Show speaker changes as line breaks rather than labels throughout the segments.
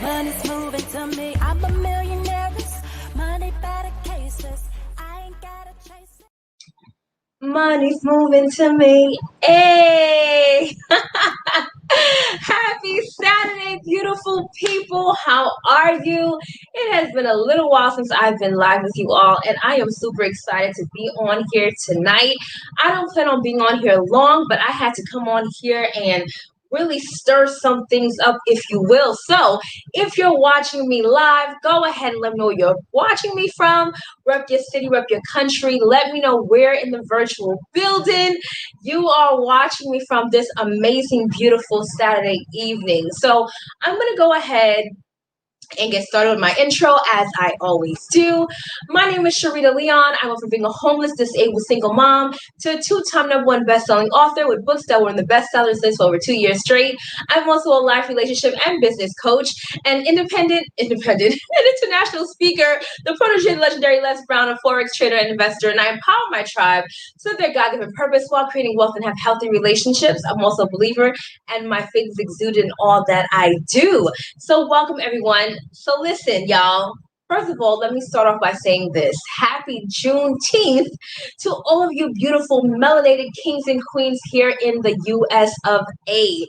Money's moving to me. I'm a millionaire. This money better cases. I ain't gotta chase it.
Money's moving to me. Hey! Happy Saturday, beautiful people. How are you? It has been a little while since I've been live with you all, and I am super excited to be on here tonight. I don't plan on being on here long, but I had to come on here and really stir some things up, if you will. So if you're watching me live, go ahead and let me know where you're watching me from. Rep your city, rep your country. Let me know where in the virtual building you are watching me from this amazing, beautiful Saturday evening. So I'm going to go ahead and get started with my intro as I always do. My name is Sharita Leon. I went from being a homeless, disabled single mom to a two-time #1 best-selling author with books that were in the bestsellers list for over 2 years straight. I'm also a life, relationship, and business coach, an independent, and international speaker, the protege of the legendary Les Brown, a forex trader and investor, and I empower my tribe to live their God-given purpose while creating wealth and have healthy relationships. I'm also a believer, and my faith is exuded in all that I do. So welcome, everyone. So listen, y'all. First of all, let me start off by saying this. Happy Juneteenth to all of you beautiful melanated kings and queens here in the US of A.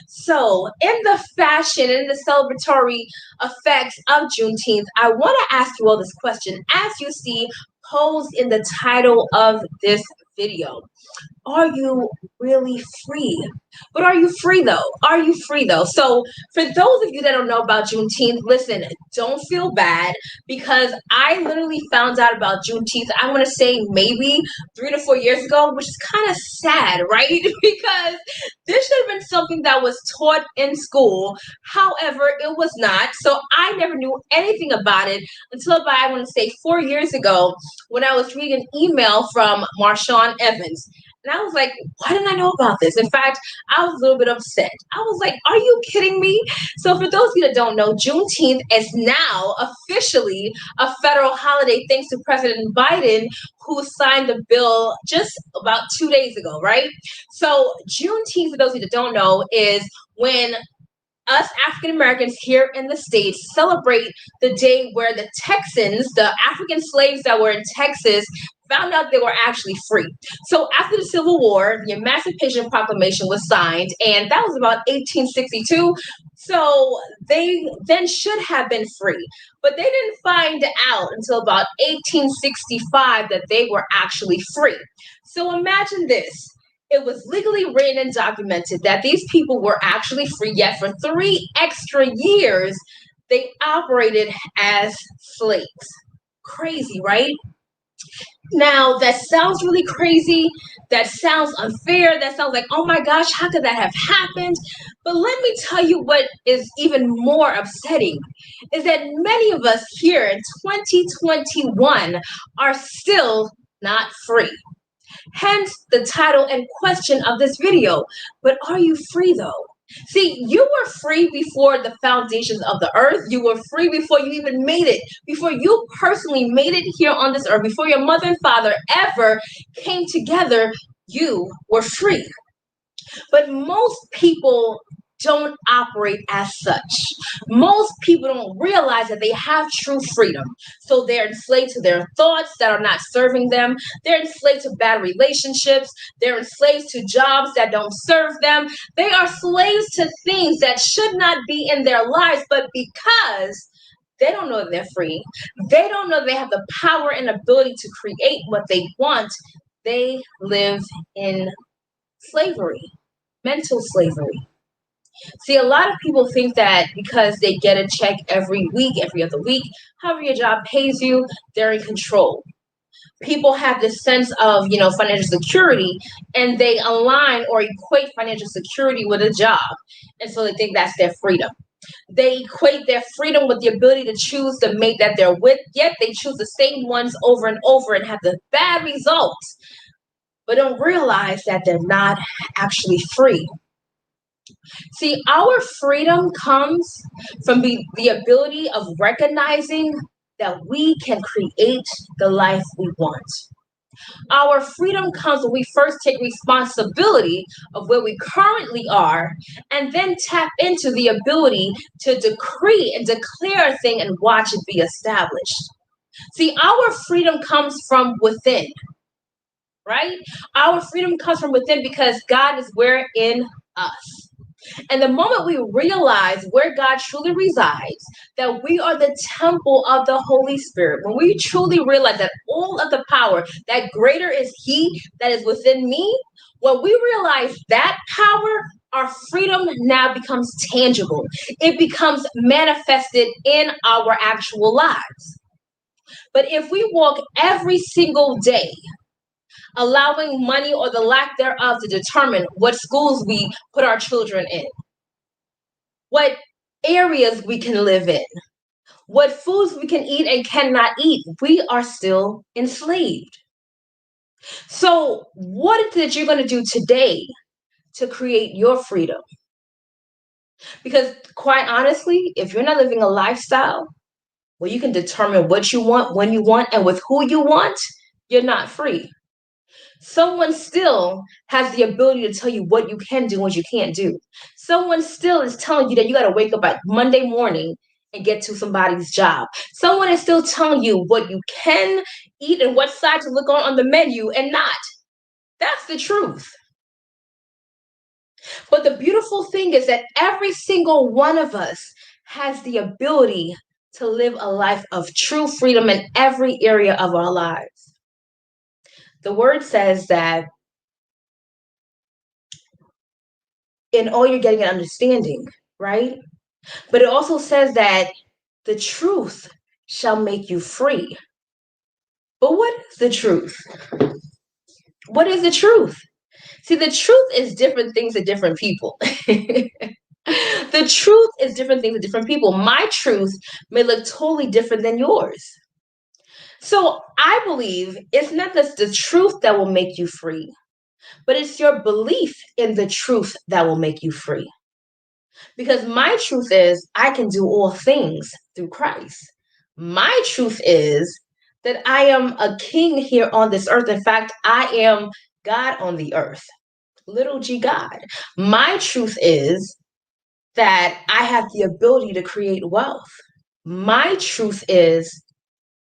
So in the fashion and the celebratory effects of Juneteenth, I want to ask you all this question as you see posed in the title of this video. Are you really free? But are you free though? Are you free though? So for those of you that don't know about Juneteenth, listen, don't feel bad because I literally found out about Juneteenth, I want to say maybe 3 to 4 years ago, which is kind of sad, right? Because this should have been something that was taught in school. However, it was not. So I never knew anything about it until about, I want to say 4 years ago when I was reading an email from Marshawn Evans. And I was like, why didn't I know about this? In fact, I was a little bit upset. I was like, are you kidding me? So for those of you that don't know, Juneteenth is now officially a federal holiday thanks to President Biden, who signed the bill just about 2 days ago, right? So Juneteenth, for those of you that don't know, is when us African Americans here in the States celebrate the day where the Texans, the African slaves that were in Texas, found out they were actually free. So after the Civil War, the Emancipation Proclamation was signed, and that was about 1862. So they then should have been free, but they didn't find out until about 1865 that they were actually free. So imagine this. It was legally written and documented that these people were actually free, yet for 3 extra years, they operated as slaves. Crazy, right? Now, that sounds really crazy. That sounds unfair. That sounds like, oh my gosh, how could that have happened? But let me tell you what is even more upsetting is that many of us here in 2021 are still not free. Hence the title and question of this video. But are you free though? See, you were free before the foundations of the earth. You were free before you even made it. Before you personally made it here on this earth. Before your mother and father ever came together, you were free. But most people don't operate as such. Most people don't realize that they have true freedom. So they're enslaved to their thoughts that are not serving them. They're enslaved to bad relationships. They're enslaved to jobs that don't serve them. They are slaves to things that should not be in their lives, but because they don't know that they're free, they don't know they have the power and ability to create what they want, they live in slavery, mental slavery. See, a lot of people think that because they get a check every week, every other week, however your job pays you, they're in control. People have this sense of, financial security, and they align or equate financial security with a job. And so they think that's their freedom. They equate their freedom with the ability to choose the mate that they're with, yet they choose the same ones over and over and have the bad results, but don't realize that they're not actually free. See, our freedom comes from the ability of recognizing that we can create the life we want. Our freedom comes when we first take responsibility of where we currently are and then tap into the ability to decree and declare a thing and watch it be established. See, our freedom comes from within, right? Our freedom comes from within because God is where in us. And the moment we realize where God truly resides, that we are the temple of the Holy Spirit, when we truly realize that all of the power, that greater is He that is within me, when we realize that power, our freedom now becomes tangible. It becomes manifested in our actual lives. But if we walk every single day allowing money or the lack thereof to determine what schools we put our children in, what areas we can live in, what foods we can eat and cannot eat, we are still enslaved. So, what is it you're going to do today to create your freedom? Because, quite honestly, if you're not living a lifestyle where you can determine what you want, when you want, and with who you want, you're not free. Someone still has the ability to tell you what you can do and what you can't do. Someone still is telling you that you got to wake up at Monday morning and get to somebody's job. Someone is still telling you what you can eat and what side to look on the menu and not. That's the truth. But the beautiful thing is that every single one of us has the ability to live a life of true freedom in every area of our lives. The word says that in all you're getting an understanding, right? But it also says that the truth shall make you free. But what is the truth? What is the truth? See, the truth is different things to different people. The truth is different things to different people. My truth may look totally different than yours. So I believe it's not just the truth that will make you free, but it's your belief in the truth that will make you free. Because my truth is, I can do all things through Christ. My truth is that I am a king here on this earth. In fact, I am God on the earth, little g God. My truth is that I have the ability to create wealth. My truth is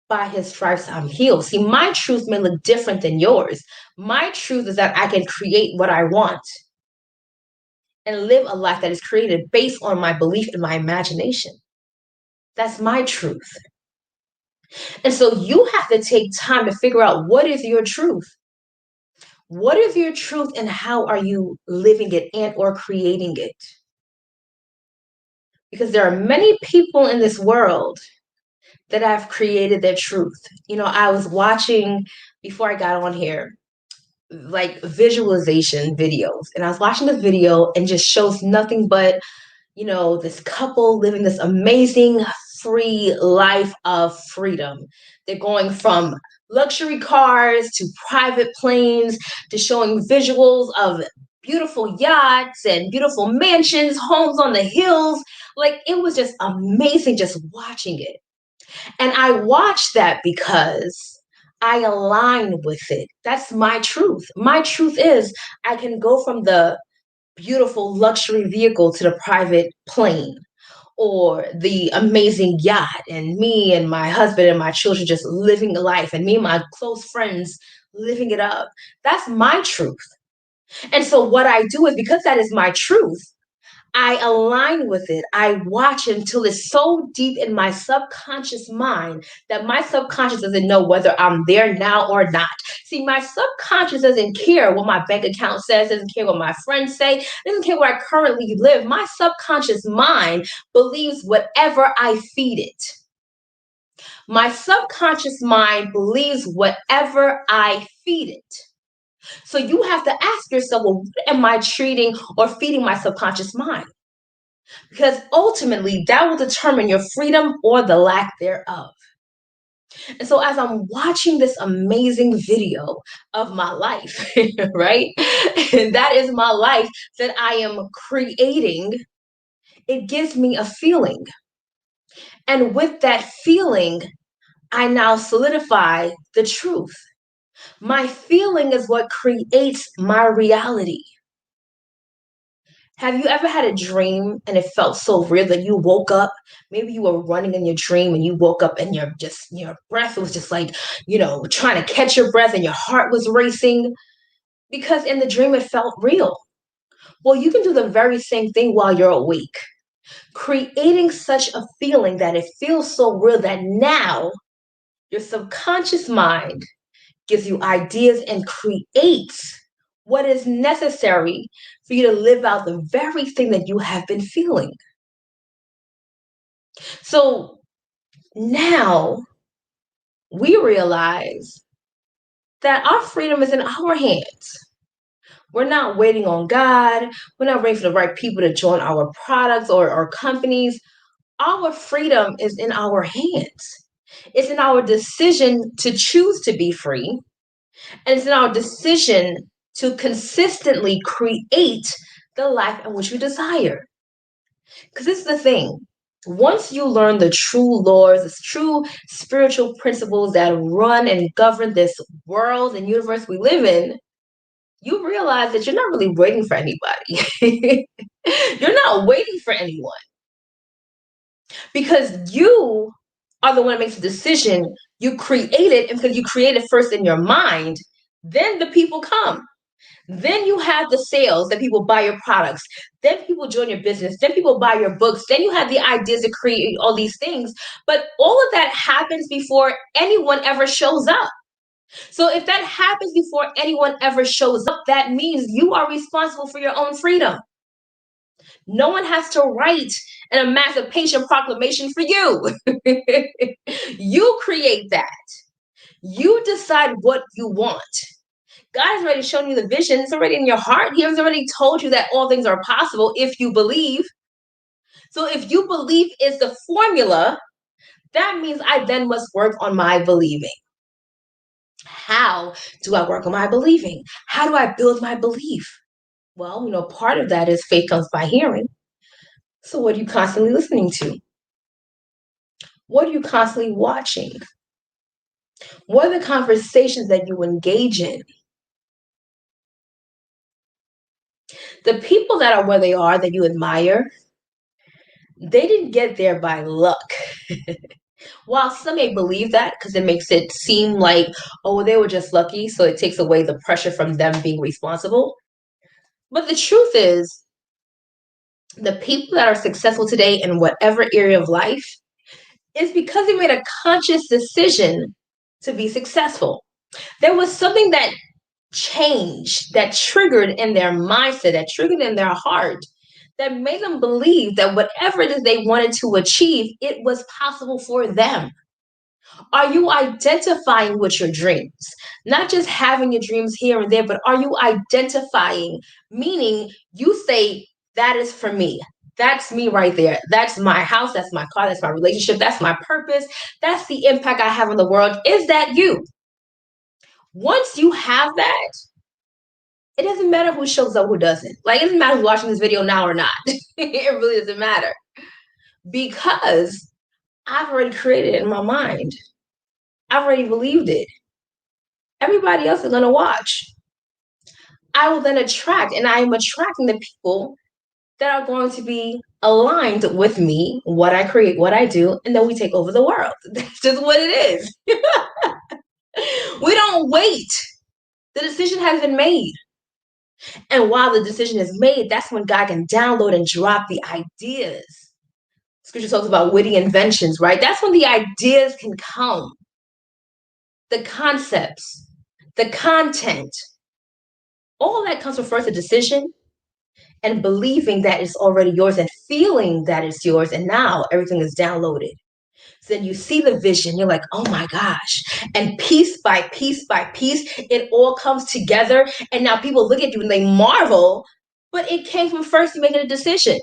by his stripes I'm healed. See, my truth may look different than yours. My truth is that I can create what I want and live a life that is created based on my belief and my imagination. That's my truth. And so you have to take time to figure out what is your truth. What is your truth and how are you living it and or creating it? Because there are many people in this world that have created their truth. You know, I was watching before I got on here like visualization videos and I was watching the video and just shows nothing but this couple living this amazing free life of freedom. They're going from luxury cars to private planes to showing visuals of beautiful yachts and beautiful mansions, homes on the hills. Like it was just amazing just watching it. And I watched that because I align with it. That's my truth. My truth is I can go from the beautiful luxury vehicle to the private plane or the amazing yacht and me and my husband and my children just living life and me and my close friends living it up. That's my truth. And so what I do is because that is my truth, I align with it. I watch until it's so deep in my subconscious mind that my subconscious doesn't know whether I'm there now or not. See, my subconscious doesn't care what my bank account says, doesn't care what my friends say, doesn't care where I currently live. My subconscious mind believes whatever I feed it. My subconscious mind believes whatever I feed it. So you have to ask yourself, well, what am I treating or feeding my subconscious mind? Because ultimately that will determine your freedom or the lack thereof. And so as I'm watching this amazing video of my life, right? And that is my life that I am creating, it gives me a feeling. And with that feeling, I now solidify the truth. My feeling is what creates my reality. Have you ever had a dream and it felt so real that you woke up? Maybe you were running in your dream and you woke up and your breath was just like, trying to catch your breath and your heart was racing because in the dream it felt real. Well, you can do the very same thing while you're awake, creating such a feeling that it feels so real that now your subconscious mind gives you ideas and creates what is necessary for you to live out the very thing that you have been feeling. So now we realize that our freedom is in our hands. We're not waiting on God. We're not waiting for the right people to join our products or companies. Our freedom is in our hands. It's in our decision to choose to be free. And it's in our decision to consistently create the life in which we desire. Because this is the thing. Once you learn the true laws, the true spiritual principles that run and govern this world and universe we live in, you realize that you're not really waiting for anybody. You're not waiting for anyone because you are the one that makes the decision. You create it, and because you create it first in your mind, then the people come. Then you have the sales that people buy your products. Then people join your business. Then people buy your books. Then you have the ideas to create all these things. But all of that happens before anyone ever shows up. So if that happens before anyone ever shows up, that means you are responsible for your own freedom. No one has to write an emancipation proclamation for you. You create that. You decide what you want. God has already shown you the vision. It's already in your heart. He has already told you that all things are possible if you believe. So if you believe is the formula, that means I then must work on my believing. How do I work on my believing? How do I build my belief? Well, part of that is faith comes by hearing. So what are you constantly listening to? What are you constantly watching? What are the conversations that you engage in? The people that are where they are that you admire, they didn't get there by luck. While some may believe that because it makes it seem like, oh, they were just lucky, so it takes away the pressure from them being responsible. But the truth is, the people that are successful today in whatever area of life is because they made a conscious decision to be successful. There was something that changed, that triggered in their mindset, that triggered in their heart, that made them believe that whatever it is they wanted to achieve, it was possible for them. Are you identifying with your dreams? Not just having your dreams here and there, but are you identifying? Meaning you say, that is for me. That's me right there. That's my house. That's my car. That's my relationship. That's my purpose. That's the impact I have on the world. Is that you? Once you have that, it doesn't matter who shows up, who doesn't. Like, it doesn't matter who's watching this video now or not. It really doesn't matter. Because I've already created it in my mind. I've already believed it. Everybody else is going to watch. I will then attract, and I am attracting the people that are going to be aligned with me, what I create, what I do, and then we take over the world. That's just what it is. We don't wait. The decision has been made. And while the decision is made, that's when God can download and drop the ideas. Scripture talks about witty inventions, right? That's when the ideas can come. The concepts, the content, all that comes from first a decision and believing that it's already yours and feeling that it's yours. And now everything is downloaded. So then you see the vision, you're like, oh my gosh. And piece by piece by piece, it all comes together. And now people look at you and they marvel, but it came from first you making a decision.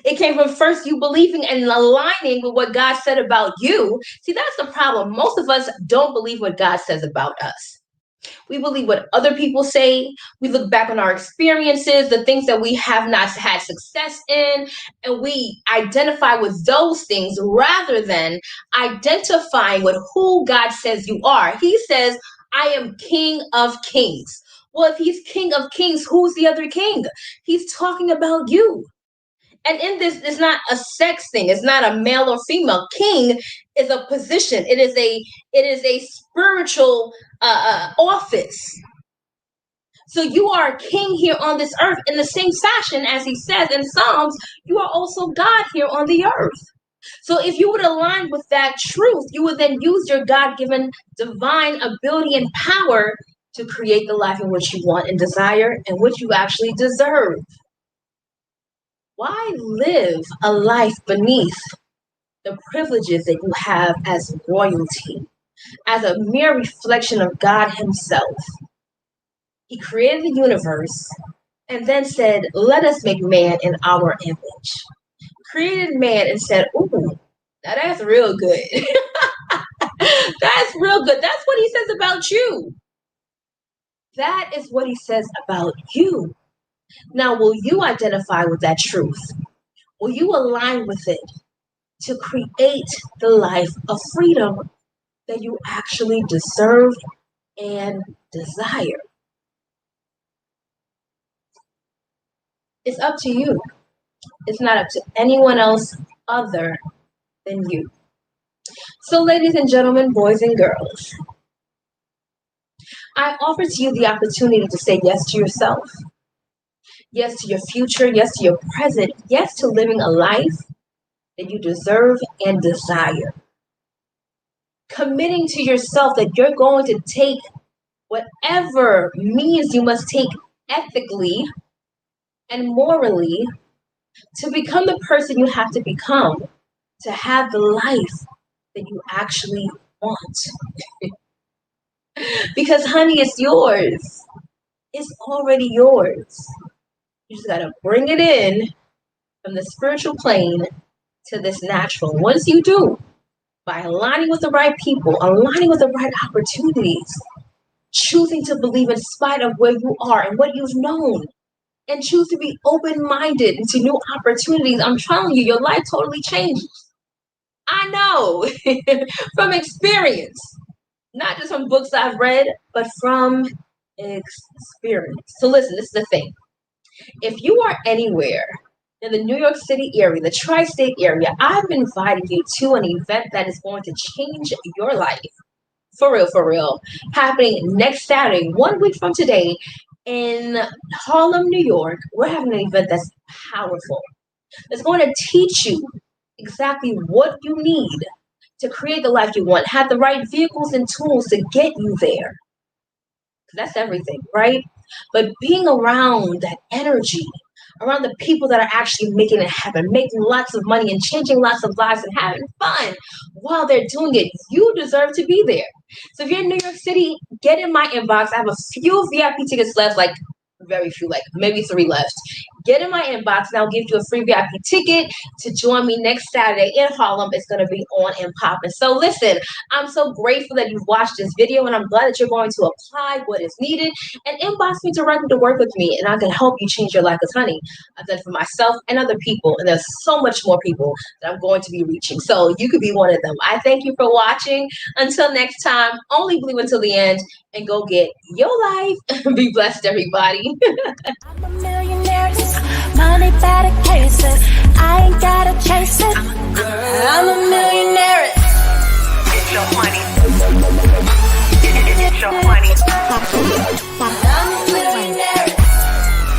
It came from first you believing and aligning with what God said about you. See, that's the problem. Most of us don't believe what God says about us. We believe what other people say. We look back on our experiences, the things that we have not had success in, and we identify with those things rather than identifying with who God says you are. He says, I am King of Kings. Well, if he's King of Kings, who's the other king? He's talking about you. And in this, it's not a sex thing. It's not a male or female. King is a position. It is a spiritual office. So you are a king here on this earth in the same fashion as he says in Psalms, you are also God here on the earth. So if you would align with that truth, you would then use your God-given divine ability and power to create the life in which you want and desire and which you actually deserve. Why live a life beneath the privileges that you have as royalty, as a mere reflection of God himself? He created the universe and then said, let us make man in our image. Created man and said, ooh, now that's real good. That's real good. That's what he says about you. That is what he says about you. Now, will you identify with that truth? Will you align with it to create the life of freedom that you actually deserve and desire? It's up to you. It's not up to anyone else other than you. So, ladies and gentlemen, boys and girls, I offer to you the opportunity to say yes to yourself, yes to your future, yes to your present, yes to living a life that you deserve and desire. Committing to yourself that you're going to take whatever means you must take ethically and morally to become the person you have to become to have the life that you actually want. Because, honey, it's yours. It's already yours. You just got to bring it in from the spiritual plane to this natural. Once you do, by aligning with the right people, aligning with the right opportunities, choosing to believe in spite of where you are and what you've known, and choose to be open-minded into new opportunities, I'm telling you, your life totally changes. I know from experience, not just from books I've read, but from experience. So listen, this is the thing. If you are anywhere in the New York City area, the tri-state area, I've invited you to an event that is going to change your life. For real, happening next Saturday, 1 week from today, in Harlem, New York. We're having an event that's powerful. It's going to teach you exactly what you need to create the life you want, have the right vehicles and tools to get you there. That's everything, right? But being around that energy, around the people that are actually making it happen, making lots of money and changing lots of lives and having fun while they're doing it, you deserve to be there. So if you're in New York City, get in my inbox. I have a few VIP tickets left, like very few, like maybe 3 left. Get in my inbox and I'll give you a free VIP ticket to join me next Saturday in Harlem. It's going to be on and popping. So listen, I'm so grateful that you've watched this video and I'm glad that you're going to apply what is needed and inbox me directly to work with me and I can help you change your life. Because honey, I've done it for myself and other people, and there's so much more people that I'm going to be reaching. So you could be one of them. I thank you for watching. Until next time, only believe until the end and go get your life. Be blessed, everybody.
I'm a millionaire, money better cases. I ain't gotta chase it. I'm a millionaire.
Get your money. Get your money.